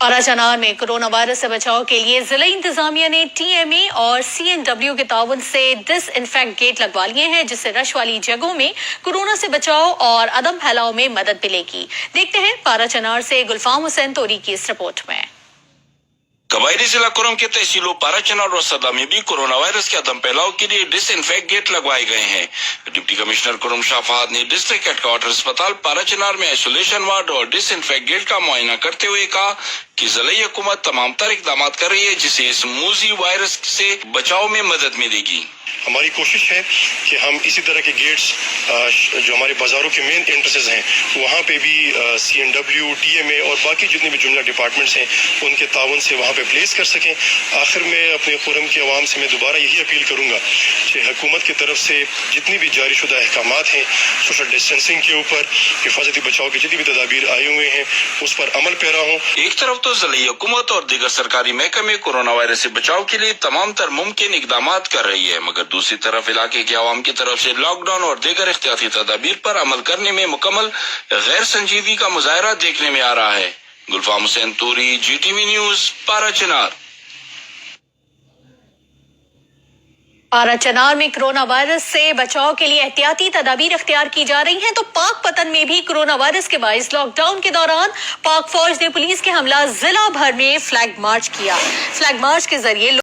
पाराचनार में corona virus से बचाव के लिए जिला इंतजामिया ने टीएमए और सीएनडब्ल्यू के ताउन से डिसइंफेक्ट गेट लगवा लिए हैं, जिससे रश वाली जगहों में कोरोना से बचाव और अदम फैलाव में मदद मिलेगी। देखते हैं पाराचनार से गुलफाम हुसैन तोरी की इस रिपोर्ट में। कबायरी जिला कुरम के तहसीलों पाराचनार और सदा में भी कोरोना वायरस के अदम फैलाव के लिए डिसइंफेक्ट गेट लगवाए गए हैं। डिप्टी कमिश्नर कुरम शाह फहद ने डिस्ट्रिक्ट हेडक्वार्टर अस्पताल पाराचनार में आइसोलेशन वार्ड और डिसइंफेक्ट गेट का मुआयना करते हुए कहा कि जिला हुकूमत तमाम तर इकदाम कर रही है, जिससे इस मूजी वायरस से बचाव में मदद मिलेगी। हमारी कोशिश है कि हम इसी तरह के गेट्स जो हमारे बाजारों के मेन एंट्रेंसेस हैं वहाँ पे भी सीएनडब्ल्यू, टीएमए और बाकी जितने भी जुमला डिपार्टमेंट्स हैं उनके ताउन से वहाँ पे प्लेस कर सकें। आखिर में अपने खुरम की आवाम से मैं दोबारा यही अपील करूँगा कि हुकूमत की तरफ से जितनी भी जारी शुदा अहकामात हैं सोशल डिस्टेंसिंग के ऊपर, हिफाजती बचाव की जितनी भी तदाबीर आए हुए हैं उस पर अमल पैरा हों। एक तरफ तो जिला हुकूमत और दीगर सरकारी महकमे कोरोना वायरस से बचाव के लिए तमाम तर मुमकिन इकदाम कर रही है, मगर दूसरी तरफ इलाके के आवाम की तरफ से लॉकडाउन और दीगर एहतियाती तदाबीर पर अमल करने में मुकम्मल गैर संजीदगी का मुजाहरा देखने में आ रहा है। गुलफाम हुसैन तोरी, जीटीवी न्यूज, पाराचनार। पाराचनार में कोरोना वायरस से बचाव के लिए एहतियाती तदाबीर अख्तियार की जा रही हैं, तो पाक पतन में भी कोरोना वायरस के बाइस लॉकडाउन के दौरान पाक फौज ने पुलिस के हमला जिला भर में फ्लैग मार्च किया। फ्लैग मार्च के जरिए